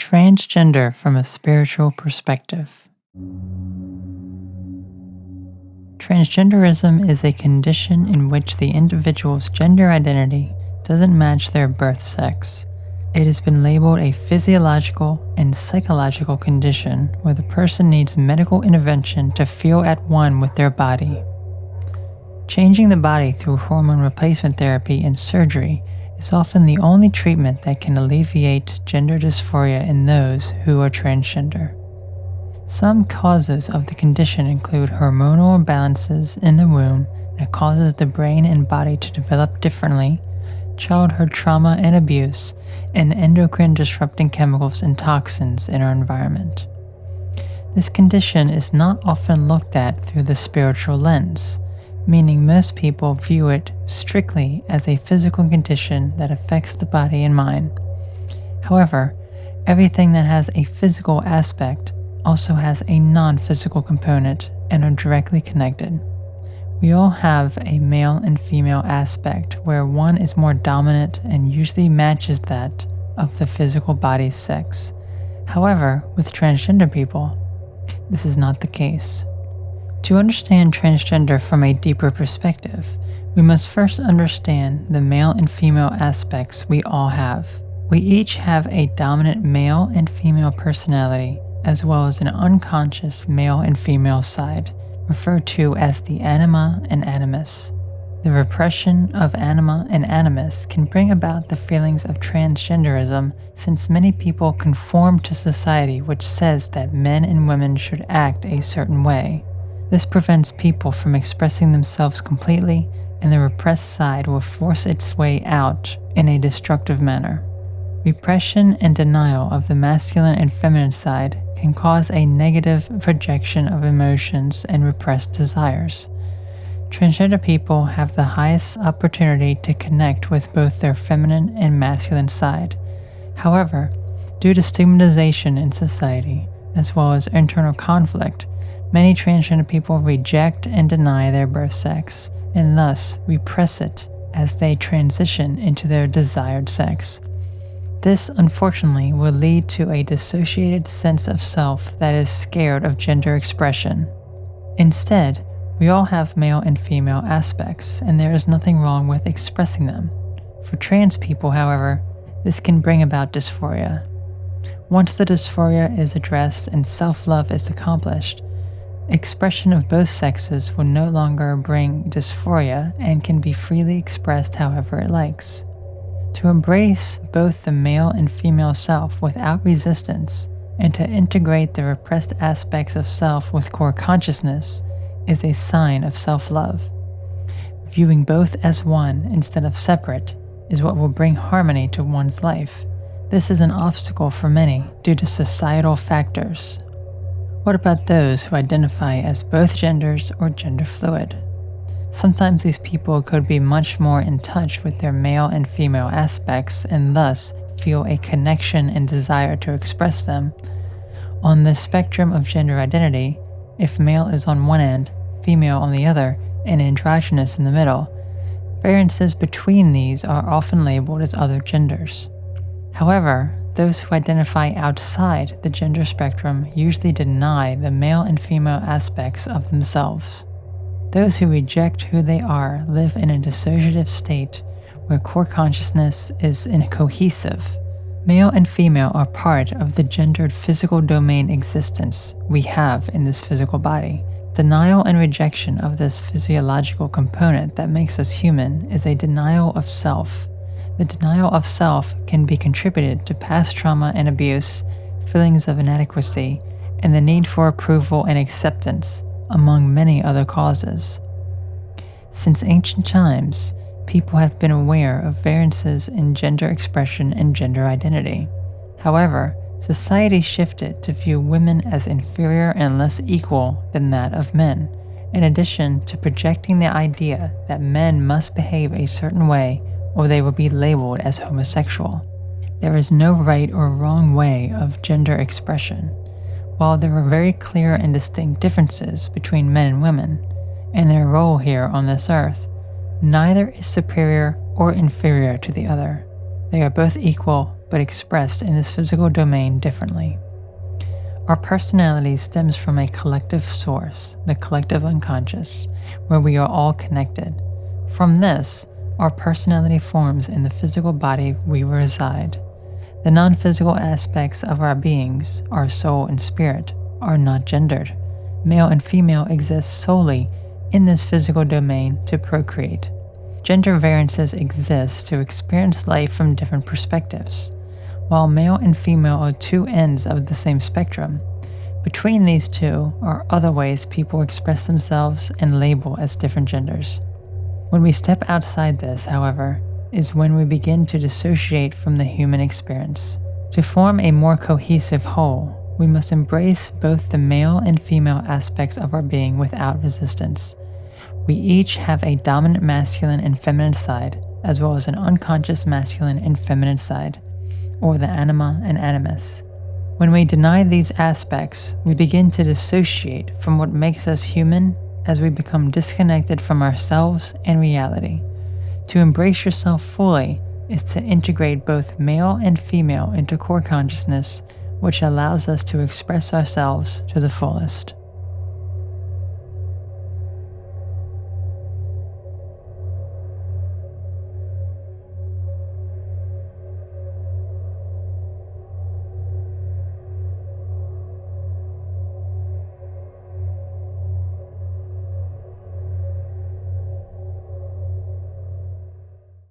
Transgender from a spiritual perspective. Transgenderism is a condition in which the individual's gender identity doesn't match their birth sex. It has been labeled a physiological and psychological condition where the person needs medical intervention to feel at one with their body. Changing the body through hormone replacement therapy and surgery is often the only treatment that can alleviate gender dysphoria in those who are transgender. Some causes of the condition include hormonal imbalances in the womb that causes the brain and body to develop differently, childhood trauma and abuse, and endocrine disrupting chemicals and toxins in our environment. This condition is not often looked at through the spiritual lens, meaning most people view it strictly as a physical condition that affects the body and mind. However, everything that has a physical aspect also has a non-physical component and are directly connected. We all have a male and female aspect where one is more dominant and usually matches that of the physical body's sex. However, with transgender people, this is not the case. To understand transgender from a deeper perspective, we must first understand the male and female aspects we all have. We each have a dominant male and female personality, as well as an unconscious male and female side, referred to as the anima and animus. The repression of anima and animus can bring about the feelings of transgenderism, since many people conform to society which says that men and women should act a certain way. This prevents people from expressing themselves completely, and the repressed side will force its way out in a destructive manner. Repression and denial of the masculine and feminine side can cause a negative projection of emotions and repressed desires. Transgender people have the highest opportunity to connect with both their feminine and masculine side. However, due to stigmatization in society, as well as internal conflict, many transgender people reject and deny their birth sex, and thus repress it as they transition into their desired sex. This, unfortunately, will lead to a dissociated sense of self that is scared of gender expression. Instead, we all have male and female aspects, and there is nothing wrong with expressing them. For trans people, however, this can bring about dysphoria. Once the dysphoria is addressed and self-love is accomplished, expression of both sexes will no longer bring dysphoria and can be freely expressed however it likes. To embrace both the male and female self without resistance and to integrate the repressed aspects of self with core consciousness is a sign of self-love. Viewing both as one instead of separate is what will bring harmony to one's life. This is an obstacle for many due to societal factors. What about those who identify as both genders or gender fluid? Sometimes these people could be much more in touch with their male and female aspects and thus feel a connection and desire to express them. On the spectrum of gender identity, if male is on one end, female on the other, and androgynous in the middle, variances between these are often labeled as other genders. However, those who identify outside the gender spectrum usually deny the male and female aspects of themselves. Those who reject who they are live in a dissociative state where core consciousness is incohesive. Male and female are part of the gendered physical domain existence we have in this physical body. Denial and rejection of this physiological component that makes us human is a denial of self. The denial of self can be contributed to past trauma and abuse, feelings of inadequacy, and the need for approval and acceptance, among many other causes. Since ancient times, people have been aware of variances in gender expression and gender identity. However, society shifted to view women as inferior and less equal than that of men, in addition to projecting the idea that men must behave a certain way or they will be labeled as homosexual. There is no right or wrong way of gender expression. While there are very clear and distinct differences between men and women, and their role here on this earth, neither is superior or inferior to the other. They are both equal, but but expressed in this physical domain differently. Our personality stems from a collective source, the collective unconscious, where we are all connected. From this, our personality forms in the physical body we reside. The non-physical aspects of our beings, our soul and spirit, are not gendered. Male and female exist solely in this physical domain to procreate. Gender variances exist to experience life from different perspectives. While male and female are two ends of the same spectrum, between these two are other ways people express themselves and label as different genders. When we step outside this, however, is when we begin to dissociate from the human experience. To form a more cohesive whole, we must embrace both the male and female aspects of our being without resistance. We each have a dominant masculine and feminine side, as well as an unconscious masculine and feminine side, or the anima and animus. When we deny these aspects, we begin to dissociate from what makes us human as we become disconnected from ourselves and reality. To embrace yourself fully is to integrate both male and female into core consciousness, which allows us to express ourselves to the fullest.